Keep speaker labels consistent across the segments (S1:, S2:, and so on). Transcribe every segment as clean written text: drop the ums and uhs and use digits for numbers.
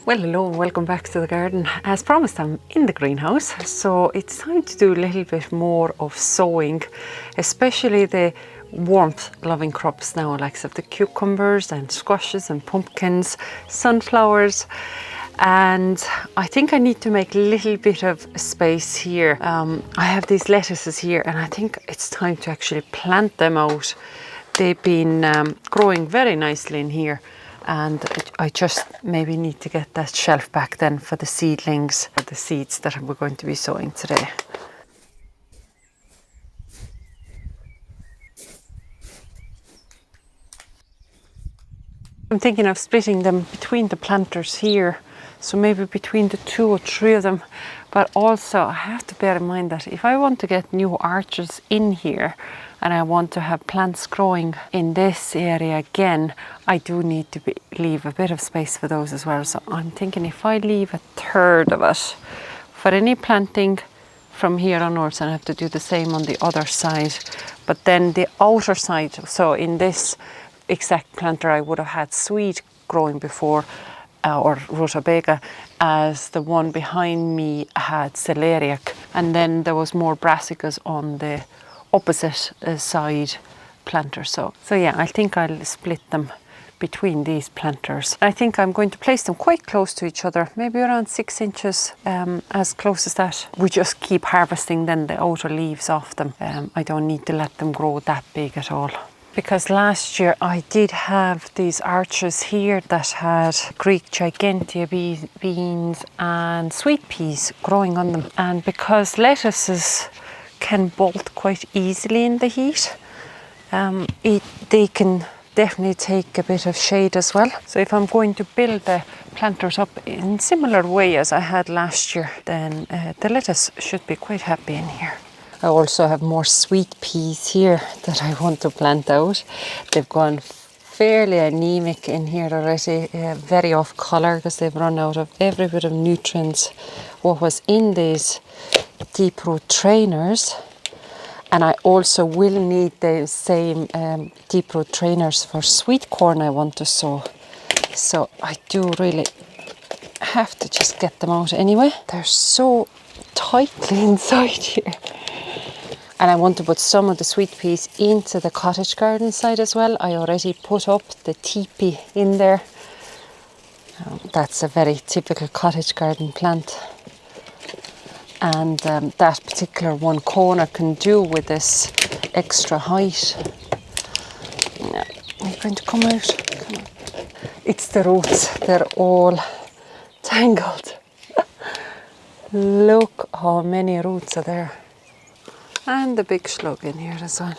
S1: Well, hello and welcome back to the garden. As promised, I'm in the greenhouse, so it's time to do a little bit more of sowing, especially the warmth-loving crops now, like the cucumbers and squashes and pumpkins, sunflowers. And I think I need to make a little bit of space here. I have these lettuces here and I think it's time to actually plant them out. They've been growing very nicely in here. And I just maybe need to get that shelf back then for the seedlings, the seeds that we're going to be sowing today. I'm thinking of splitting them between the planters here, so maybe between the 2 or 3 of them. But also I have to bear in mind that if I want to get new arches in here and I want to have plants growing in this area again, I do need to leave a bit of space for those as well. So I'm thinking if I leave 1/3 of it for any planting from here onwards, and I have to do the same on the other side. But then the outer side, so in this exact planter I would have had sweet growing before, or rutabaga, as the one behind me had celeriac, and then there was more brassicas on the opposite side planter. So yeah, I think I'll split them between these planters. I think I'm going to place them quite close to each other, maybe around 6 inches, as close as that. We just keep harvesting then the outer leaves off them. I don't need to let them grow that big at all. Because last year I did have these arches here that had Greek gigantea beans and sweet peas growing on them. And because lettuces can bolt quite easily in the heat, they can definitely take a bit of shade as well. So if I'm going to build the planters up in similar way as I had last year, then the lettuce should be quite happy in here. I also have more sweet peas here that I want to plant out. They've gone fairly anemic in here already, very off colour because they've run out of every bit of nutrients what was in these deep root trainers. And I also will need the same deep root trainers for sweet corn I want to sow. So I do really have to just get them out anyway. They're so tightly inside here. And I want to put some of the sweet peas into the cottage garden side as well. I already put up the teepee in there. That's a very typical cottage garden plant. And that particular one corner can do with this extra height. Yeah, you're going to come out. Come on. It's the roots, they're all tangled. Look how many roots are there. And the big slug in here as well.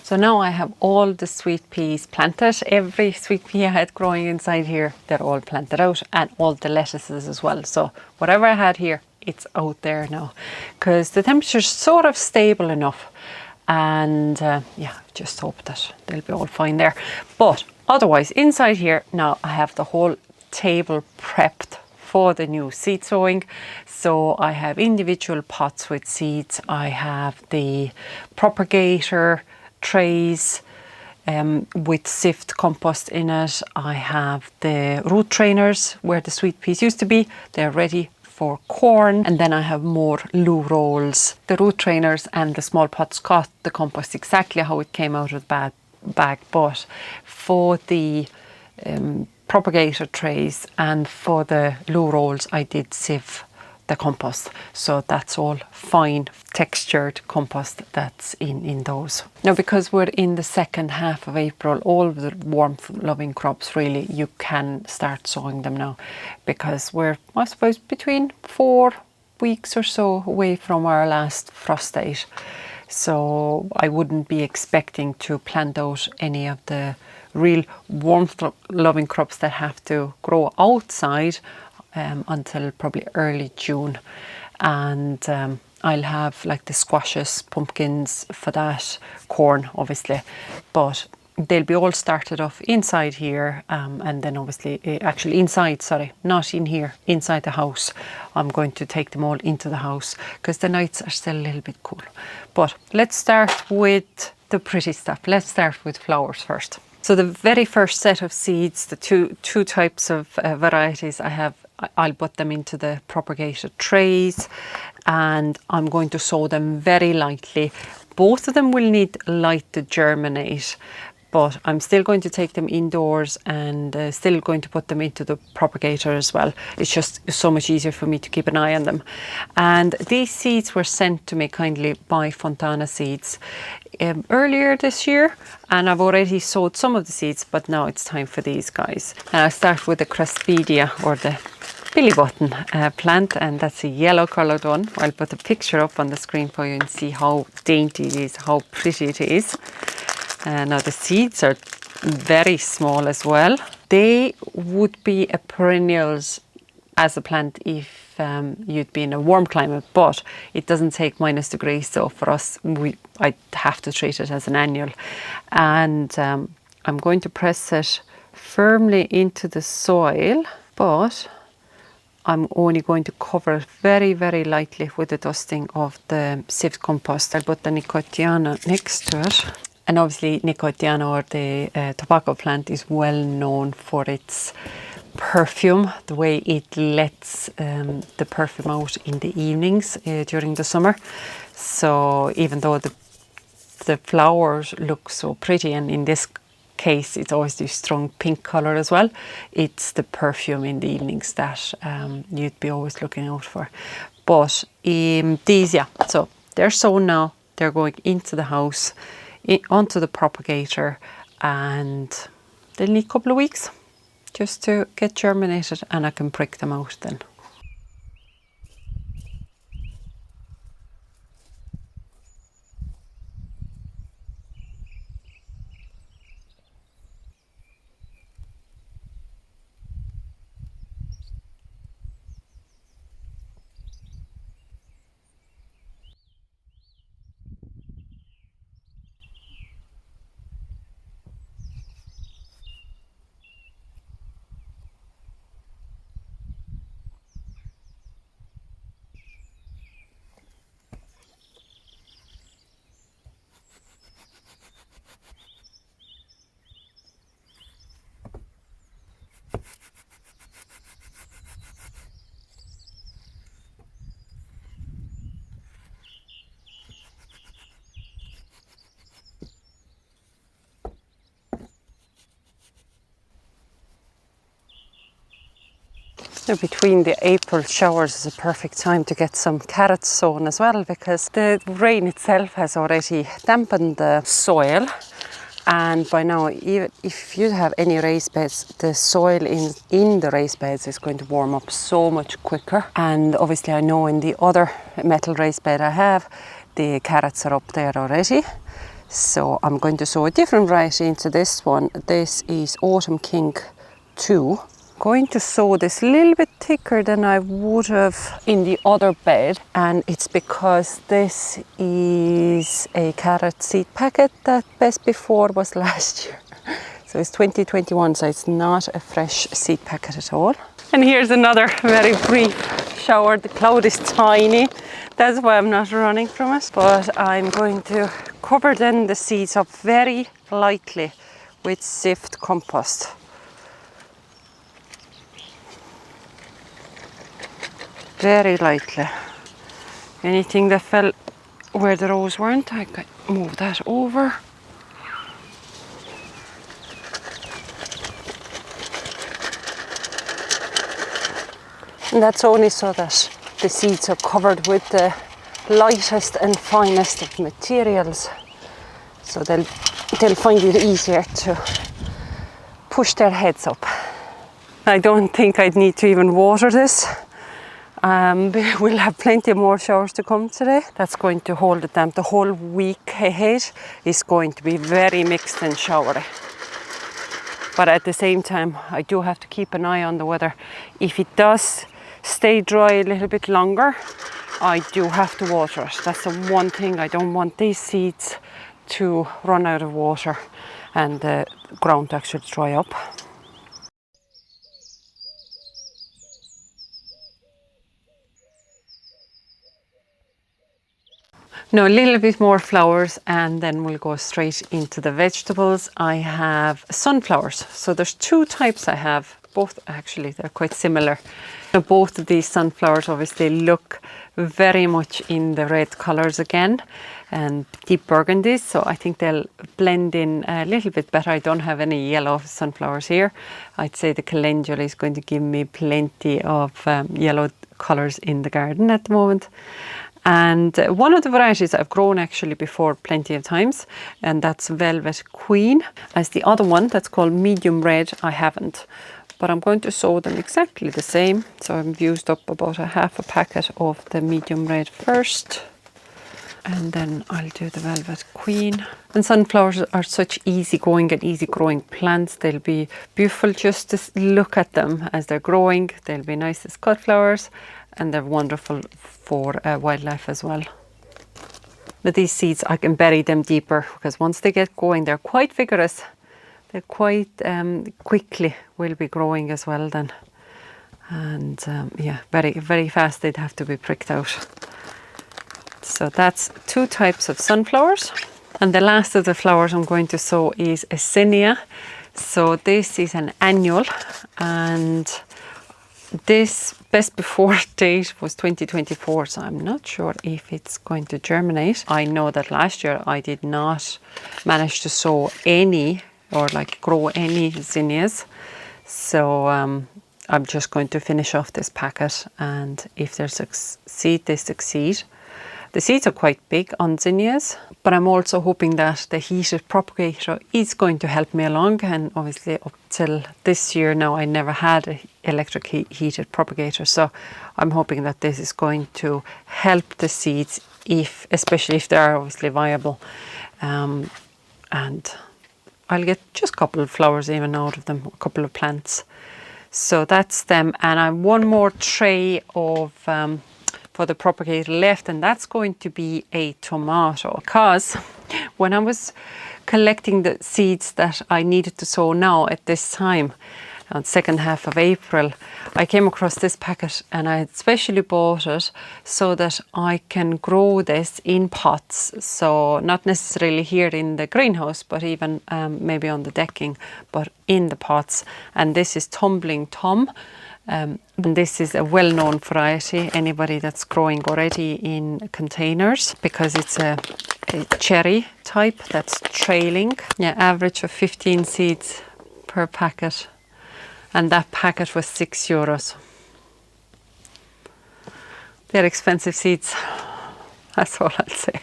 S1: So now I have all the sweet peas planted. Every sweet pea I had growing inside here, they're all planted out, and all the lettuces as well. So whatever I had here, it's out there now, because the temperature's sort of stable enough. And yeah, just hope that they'll be all fine there. But otherwise, inside here now I have the whole table prepped for the new seed sowing. So I have individual pots with seeds. I have the propagator trays with sift compost in it. I have the root trainers where the sweet peas used to be. They're ready for corn. And then I have more loo rolls. The root trainers and the small pots got the compost exactly how it came out of the bag. But for the propagator trays and for the loo rolls, I did sieve the compost, so that's all fine textured compost that's in those. Now, because we're in the second half of April, all of the warmth loving crops, really, you can start sowing them now, because we're, I suppose, between 4 weeks or so away from our last frost date. So I wouldn't be expecting to plant out any of the real warmth loving crops that have to grow outside until probably early June. And I'll have like the squashes, pumpkins for that, corn obviously, but they'll be all started off inside here, and then obviously actually inside, sorry, not in here, inside the house. I'm going to take them all into the house because the nights are still a little bit cool. But let's start with the pretty stuff. Let's start with flowers first. So the very first set of seeds, the two types of varieties I have, I'll put them into the propagated trays, and I'm going to sow them very lightly. Both of them will need light to germinate, but I'm still going to take them indoors and still going to put them into the propagator as well. It's just so much easier for me to keep an eye on them. And these seeds were sent to me kindly by Fontana Seeds earlier this year, and I've already sowed some of the seeds, but now it's time for these guys. And I'll start with the Crespedia, or the Billy button plant, and that's a yellow coloured one. I'll put a picture up on the screen for you and see how dainty it is, how pretty it is. Now the seeds are very small as well. They would be a perennials as a plant if you'd be in a warm climate, but it doesn't take -degrees, so for us I'd have to treat it as an annual. And I'm going to press it firmly into the soil, but I'm only going to cover it very, very lightly with a dusting of the sieved compost. I'll put the Nicotiana next to it. And obviously Nicotiana, or the tobacco plant, is well known for its perfume, the way it lets the perfume out in the evenings during the summer. So even though the flowers look so pretty, and in this case it's always this strong pink color as well, it's the perfume in the evenings that you'd be always looking out for. But these, yeah, so they're sown now, they're going into the house, onto the propagator, and they'll need a couple of weeks just to get germinated, and I can prick them out then. So between the April showers is a perfect time to get some carrots sown as well, because the rain itself has already dampened the soil, and by now, even if you have any raised beds, the soil in the raised beds is going to warm up so much quicker. And obviously I know in the other metal raised bed I have, the carrots are up there already. So I'm going to sow a different variety into this one. This is Autumn King 2. Going to sow this a little bit thicker than I would have in the other bed, and it's because this is a carrot seed packet that best before was last year. So it's 2021, so it's not a fresh seed packet at all. And here's another very brief shower. The cloud is tiny, that's why I'm not running from it, but I'm going to cover then the seeds up very lightly with sieved compost. Very lightly. Anything that fell where the rows weren't, I can move that over. And that's only so that the seeds are covered with the lightest and finest of materials, so they'll find it easier to push their heads up. I don't think I'd need to even water this. We'll have plenty more showers to come today. That's going to hold it damp. The whole week ahead is going to be very mixed and showery. But at the same time, I do have to keep an eye on the weather. If it does stay dry a little bit longer, I do have to water it. That's the one thing. I don't want these seeds to run out of water and the ground to actually dry up. Now a little bit more flowers and then we'll go straight into the vegetables. I have sunflowers. So there's two types I have. Both actually, they're quite similar. Now, both of these sunflowers obviously look very much in the red colours again and deep burgundies. So I think they'll blend in a little bit better. I don't have any yellow sunflowers here. I'd say the calendula is going to give me plenty of yellow colours in the garden at the moment. And one of the varieties I've grown actually before plenty of times, and that's Velvet Queen. As the other one that's called Medium Red, I haven't. But I'm going to sow them exactly the same. So I've used up about half a packet of the Medium Red first. And then I'll do the Velvet Queen. And sunflowers are such easy going and easy growing plants. They'll be beautiful just to look at them as they're growing. They'll be nice as cut flowers. And they're wonderful for wildlife as well. Now these seeds, I can bury them deeper because once they get going, they're quite vigorous. They're quite quickly will be growing as well then. And yeah, very, very fast they'd have to be pricked out. So that's two types of sunflowers. And the last of the flowers I'm going to sow is a zinnia. So this is an annual, and this best before date was 2024, so I'm not sure if it's going to germinate. I know that last year I did not manage to sow any or like grow any zinnias. So I'm just going to finish off this packet, and if they succeed, they succeed. The seeds are quite big on zinnias, but I'm also hoping that the heated propagator is going to help me along. And obviously up till this year now, I never had an electric heated propagator. So I'm hoping that this is going to help the seeds, especially if they are obviously viable. And I'll get just a couple of flowers even out of them, a couple of plants. So that's them. And I have one more tray of for the propagator left, and that's going to be a tomato, because when I was collecting the seeds that I needed to sow now at this time, on second half of April, I came across this packet, and I had specially bought it so that I can grow this in pots. So not necessarily here in the greenhouse, but even maybe on the decking, but in the pots. And this is Tumbling Tom. And this is a well-known variety, anybody that's growing already in containers, because it's a cherry type that's trailing. Yeah, average of 15 seeds per packet. And that packet was €6. They're expensive seeds. That's all I'll say.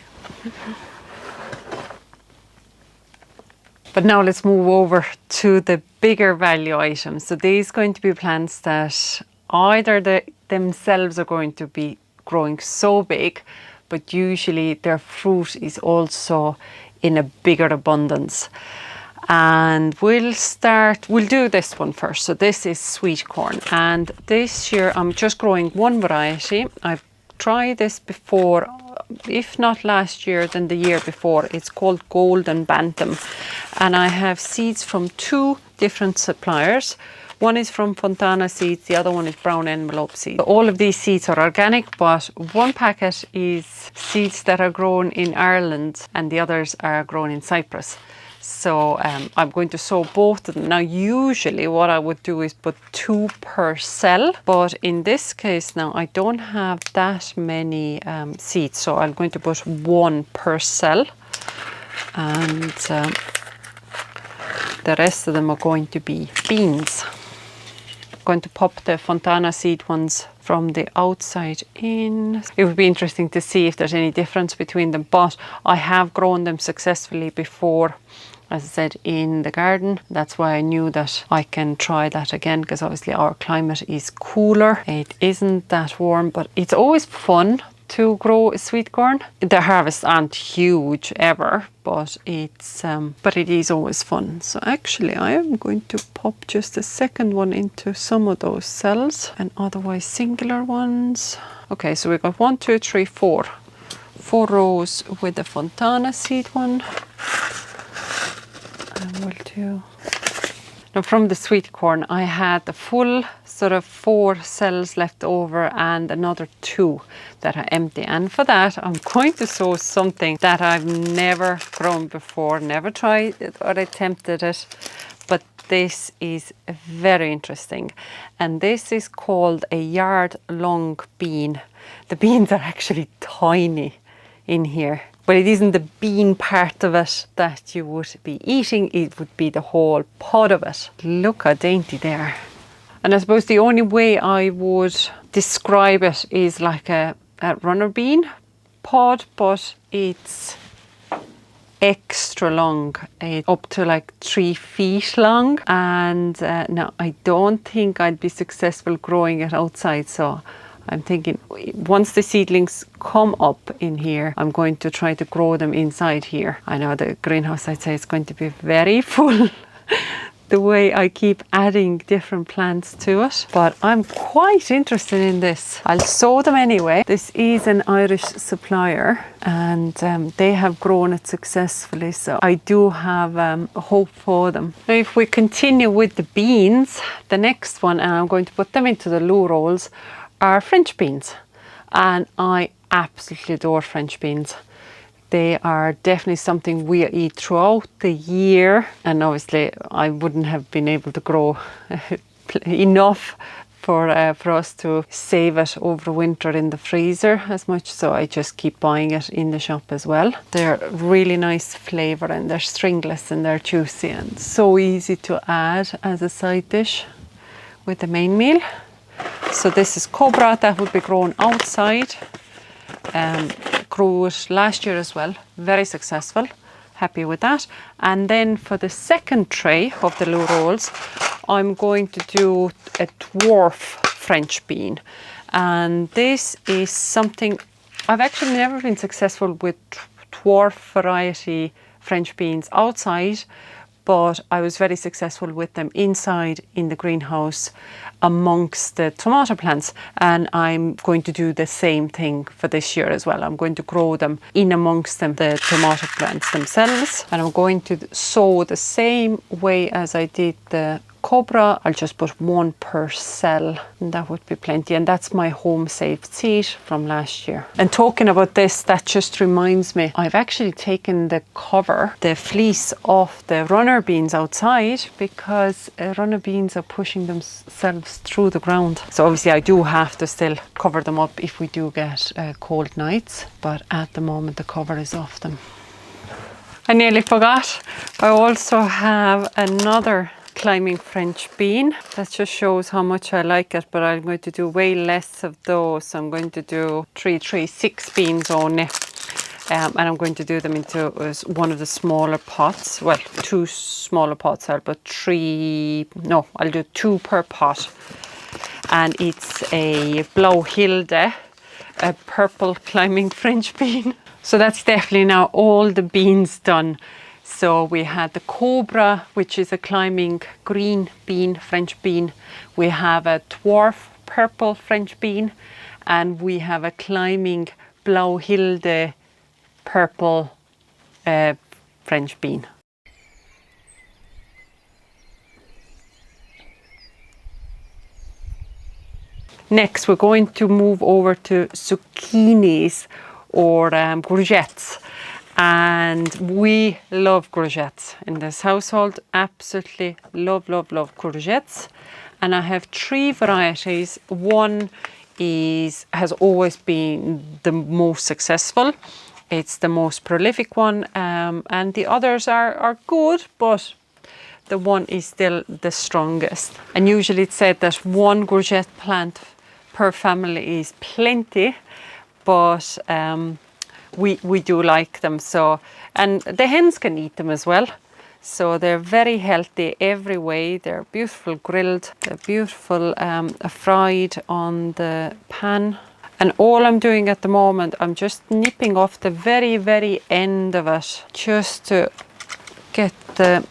S1: But now let's move over to the bigger value items. So these are going to be plants that either themselves are going to be growing so big, but usually their fruit is also in a bigger abundance. And we'll do this one first. So this is Sweetcorn. And this year I'm just growing one variety. I've tried this before, if not last year, then the year before. It's called Golden Bantam. And I have seeds from two different suppliers. One is from Fontana Seeds, the other one is Brown Envelope Seeds. All of these seeds are organic, but one packet is seeds that are grown in Ireland and the others are grown in Cyprus. So I'm going to sow both of them. Now usually what I would do is put 2 per cell, but in this case now I don't have that many seeds, so I'm going to put 1 per cell, and the rest of them are going to be beans. I'm going to pop the Fontana seed ones from the outside in. It would be interesting to see if there's any difference between them, but I have grown them successfully before, as I said, in the garden. That's why I knew that I can try that again, because obviously our climate is cooler. It isn't that warm, but it's always fun to grow sweet corn. The harvests aren't huge ever, but it is always fun. So actually I am going to pop just a second one into some of those cells, and otherwise singular ones. Okay, so we've got 1, 2, 3, 4 rows with the Fontana seed one. And we'll do. Now from the sweet corn, I had the full sort of 4 cells left over and another 2 that are empty. And for that, I'm going to sow something that I've never grown before, never tried it or attempted it. But this is very interesting. And this is called a yard-long bean. The beans are actually tiny in here. But it isn't the bean part of it that you would be eating, it would be the whole pod of it. Look how dainty they are. And I suppose the only way I would describe it is like a runner bean pod, but it's extra long, up to like 3 feet long. And now I don't think I'd be successful growing it outside, so I'm thinking once the seedlings come up in here, I'm going to try to grow them inside here. I know the greenhouse, I'd say, is going to be very full the way I keep adding different plants to it. But I'm quite interested in this. I'll sow them anyway. This is an Irish supplier and they have grown it successfully. So I do have hope for them. Now if we continue with the beans, the next one, and I'm going to put them into the loo rolls, are French beans, and I absolutely adore French beans. They are definitely something we eat throughout the year, and obviously I wouldn't have been able to grow enough for us to save it over winter in the freezer as much, so I just keep buying it in the shop as well. They're really nice flavour and they're stringless and they're juicy and so easy to add as a side dish with the main meal. So this is cobra that would be grown outside. Grew it last year as well, very successful, happy with that. And then for the second tray of the loo rolls, I'm going to do a dwarf French bean. And this is something, I've actually never been successful with dwarf variety French beans outside, but I was very successful with them inside in the greenhouse amongst the tomato plants, and I'm going to do the same thing for this year as well. I'm going to grow them in amongst them, the tomato plants themselves, and I'm going to sow the same way as I did the cobra. I'll just put 1 per cell and that would be plenty, and that's my home saved seed from last year. And talking about this, that just reminds me, I've actually taken the cover, the fleece off the runner beans outside, because runner beans are pushing themselves through the ground. So obviously I do have to still cover them up if we do get cold nights, but at the moment the cover is off them. I nearly forgot, I also have another climbing French bean. That just shows how much I like it, but I'm going to do way less of those. I'm going to do 6 beans only, and I'm going to do them into one of the smaller pots. Well, 2 smaller pots, I'll put 'I'll do 2 per pot. And it's a Blau Hilde, a purple climbing French bean. So that's definitely now all the beans done. So we had the cobra, which is a climbing green bean, French bean. We have a dwarf purple French bean, and we have a climbing Blau Hilde purple French bean. Next, we're going to move over to zucchinis or courgettes. And we love courgettes in this household. Absolutely love courgettes. And I have 3 varieties. One has always been the most successful. It's the most prolific one. And the others are good, but the one is still the strongest. And usually it's said that 1 courgette plant per family is plenty, but we do like them. So, and the hens can eat them as well. So they're very healthy every way. They're beautiful grilled, they're beautiful fried on the pan. And all I'm doing at the moment, I'm just nipping off the very end of it, just to get the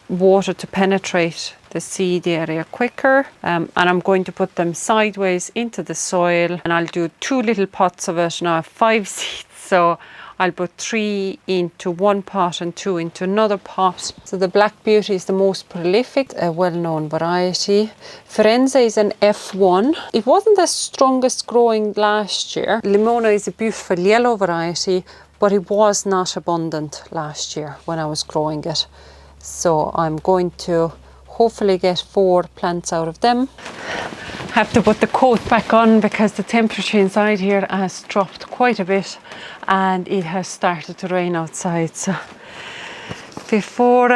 S1: water to penetrate the seed area quicker. And I'm going to put them sideways into the soil, and I'll do 2 little pots of it. Now I have 5 seeds, so I'll put 3 into one pot and 2 into another pot. So the Black Beauty is the most prolific, a well-known variety. Firenze is an F1. It wasn't the strongest growing last year. Limona is a beautiful yellow variety, but it was not abundant last year when I was growing it. So I'm going to hopefully get 4 plants out of them. Have to put the coat back on because the temperature inside here has dropped quite a bit and it has started to rain outside. So before,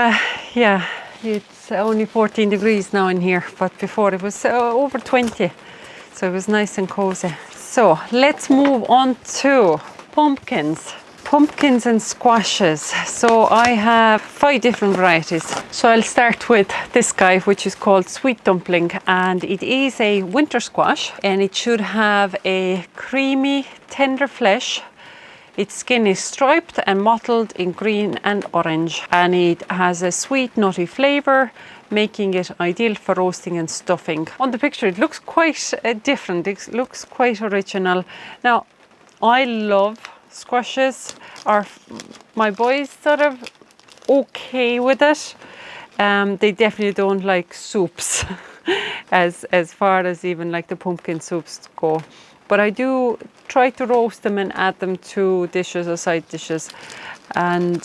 S1: yeah, it's only 14 degrees now in here, but before it was over 20. So it was nice and cozy. So let's move on to pumpkins. Pumpkins and squashes. So I have 5 different varieties. So I'll start with this guy, which is called Sweet Dumpling, and it is a winter squash and it should have a creamy, tender flesh. Its skin is striped and mottled in green and orange, and it has a sweet, nutty flavor, making it ideal for roasting and stuffing. On the picture, it looks quite different. It looks quite original. Now, I love squashes. My boys sort of okay with it. They definitely don't like soups as far as even like the pumpkin soups go. But I do try to roast them and add them to dishes or side dishes. And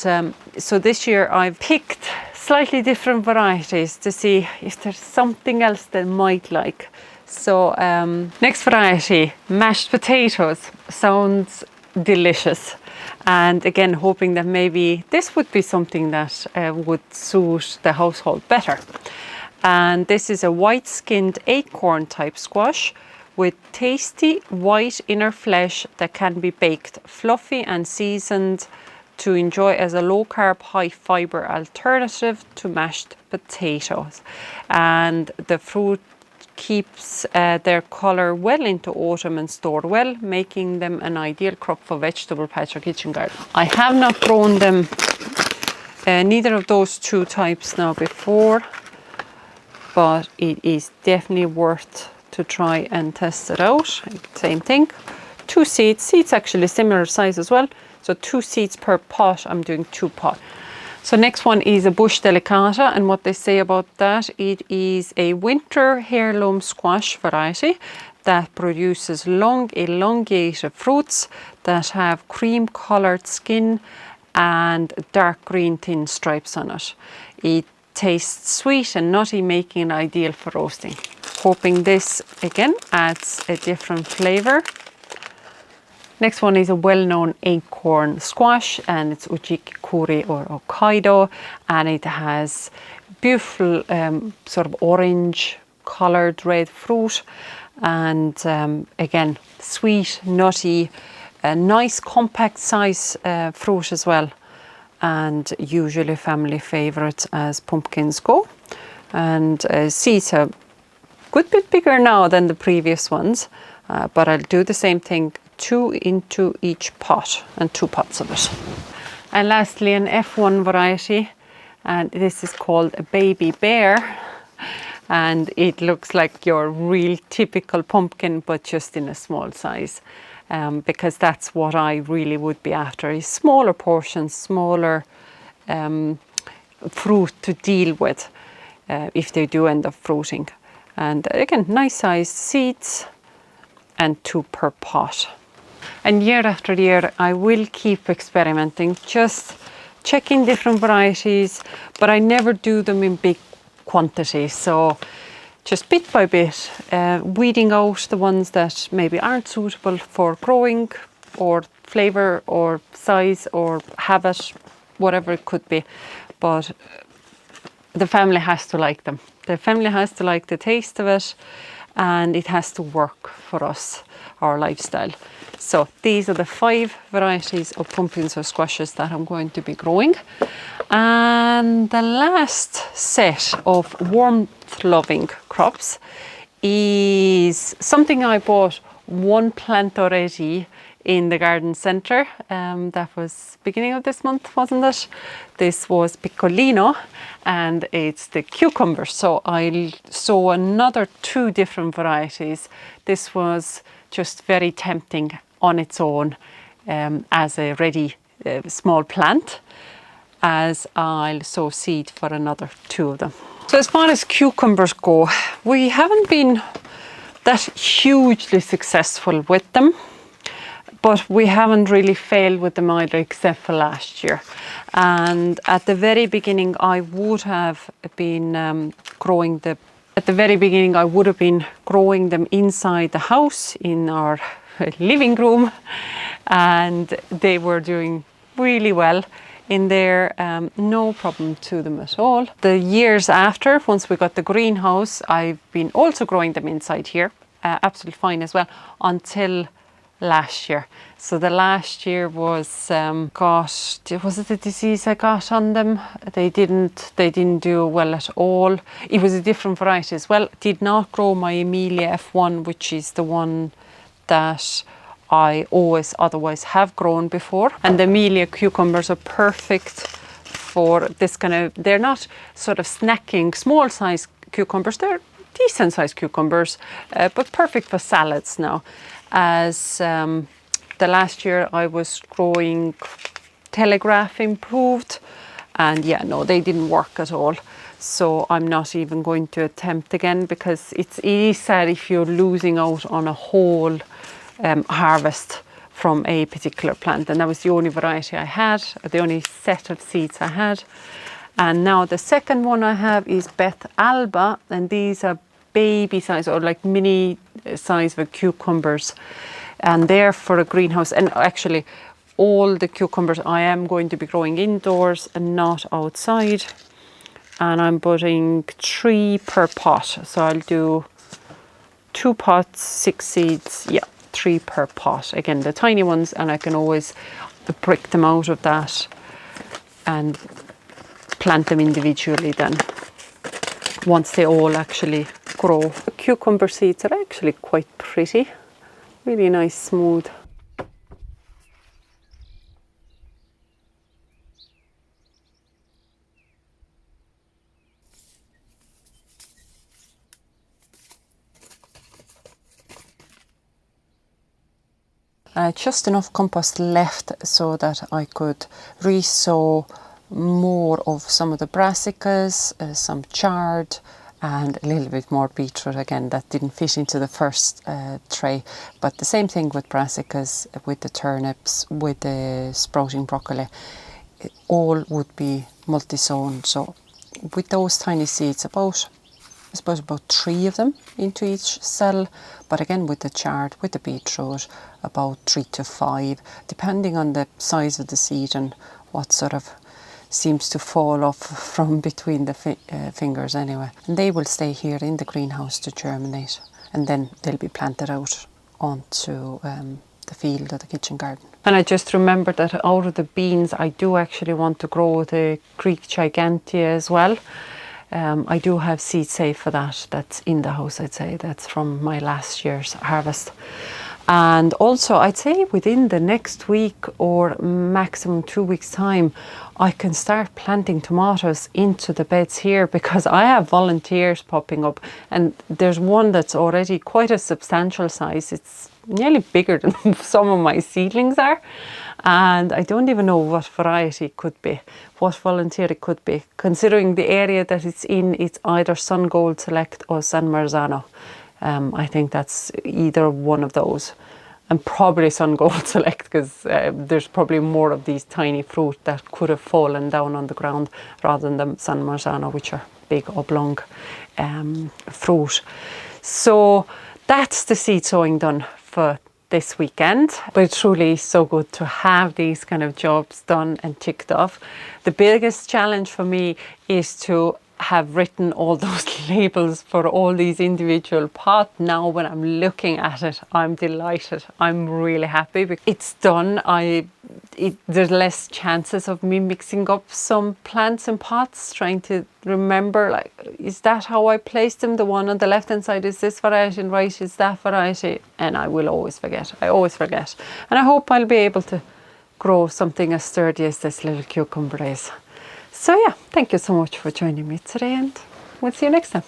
S1: so this year I've picked slightly different varieties to see if there's something else they might like. So next variety, mashed potatoes, sounds delicious, and again hoping that maybe this would be something that would suit the household better. And this is a white-skinned acorn type squash with tasty white inner flesh that can be baked, fluffy and seasoned to enjoy as a low-carb, high-fiber alternative to mashed potatoes. And the fruit keeps their colour well into autumn and stored well, making them an ideal crop for vegetable patch or kitchen garden. I have not grown them, neither of those 2 types now before, but it is definitely worth to try and test it out. Same thing, 2 seeds. Seeds actually similar size as well. So 2 seeds per pot. I'm doing 2 pots. So next one is a bush delicata, and what they say about that, it is a winter heirloom squash variety that produces long elongated fruits that have cream coloured skin and dark green thin stripes on it. It tastes sweet and nutty, making it ideal for roasting. Hoping this again adds a different flavour. Next one is a well-known acorn squash, and it's ujikuri or Hokkaido, and it has beautiful sort of orange coloured red fruit, and again sweet, nutty, a nice compact size fruit as well, and usually family favourites as pumpkins go. And seeds are a good bit bigger now than the previous ones, but I'll do the same thing, 2 into each pot and 2 pots of it. And lastly, an F1 variety, and this is called a baby bear, and it looks like your real typical pumpkin but just in a small size, because that's what I really would be after, is smaller portions, smaller fruit to deal with if they do end up fruiting. And again, nice sized seeds and 2 per pot. And year after year, I will keep experimenting, just checking different varieties, but I never do them in big quantities. So just bit by bit, weeding out the ones that maybe aren't suitable for growing or flavour or size or habit, whatever it could be. But the family has to like them. The family has to like the taste of it, and it has to work for us, our lifestyle. So these are the 5 varieties of pumpkins or squashes that I'm going to be growing. And the last set of warmth-loving crops is something I bought 1 plant already in the garden centre. That was beginning of this month, wasn't it? This was Piccolino, and it's the cucumber. So I'll sow another 2 different varieties. This was just very tempting on its own as a ready small plant, as I'll sow seed for another 2 of them. So as far as cucumbers go, we haven't been that hugely successful with them, but we haven't really failed with them either, except for last year. And at the very beginning, I would have been growing them inside the house in our living room, and they were doing really well in there, no problem to them at all. The years after, once we got the greenhouse, I've been also growing them inside here, absolutely fine as well, until last year. So the last year was was it the disease I got on them? They didn't do well at all. It was a different variety as well. Did not grow my Amelia F1, which is the one that I always otherwise have grown before. And the Amelia cucumbers are perfect for this kind of, they're not sort of snacking small size cucumbers, they're decent sized cucumbers, but perfect for salads now. As the last year I was growing Telegraph improved, and yeah, no, they didn't work at all. So I'm not even going to attempt again, because it is sad if you're losing out on a whole harvest from a particular plant. And that was the only variety I had, the only set of seeds I had. And now the second one I have is Beth Alba, and these are baby size, or like mini size of cucumbers, and they're for a greenhouse. And actually all the cucumbers I am going to be growing indoors and not outside, and I'm putting 3 per pot. So I'll do 2 pots, 6 seeds, yeah, 3 per pot. Again, the tiny ones, and I can always break them out of that and plant them individually then, once they all actually grow. The cucumber seeds are actually quite pretty, really nice, smooth. Just enough compost left so that I could re-sow more of some of the brassicas, some chard, and a little bit more beetroot. Again, that didn't fit into the first tray, but the same thing with brassicas, with the turnips, with the sprouting broccoli, it all would be multi-sown. So with those tiny seeds, I suppose about 3 of them into each cell, but again with the chard, with the beetroot, about 3 to 5, depending on the size of the seed and what sort of seems to fall off from between the fingers anyway. And they will stay here in the greenhouse to germinate, and then they'll be planted out onto the field or the kitchen garden. And I just remembered that out of the beans I do actually want to grow the Greek Gigantea as well. I do have seed saved for that. That's in the house, I'd say. That's from my last year's harvest. And also, I'd say within the next week or maximum 2 weeks' time, I can start planting tomatoes into the beds here, because I have volunteers popping up, and there's one that's already quite a substantial size. It's nearly bigger than some of my seedlings are. And I don't even know what variety it could be, what volunteer it could be. Considering the area that it's in, it's either Sun Gold Select or San Marzano. I think that's either one of those. And probably Sun Gold Select, because there's probably more of these tiny fruit that could have fallen down on the ground, rather than the San Marzano, which are big oblong fruit. So that's the seed sowing done for this weekend. But it truly is so good to have these kind of jobs done and ticked off. The biggest challenge for me is to have written all those labels for all these individual pots. Now when I'm looking at it, I'm delighted. I'm really happy because it's done. There's less chances of me mixing up some plants and pots, trying to remember, like, is that how I placed them? The one on the left hand side is this variety and right is that variety, and I will always forget. I always forget. And I hope I'll be able to grow something as sturdy as this little cucumber is. So yeah, thank you so much for joining me today, and we'll see you next time.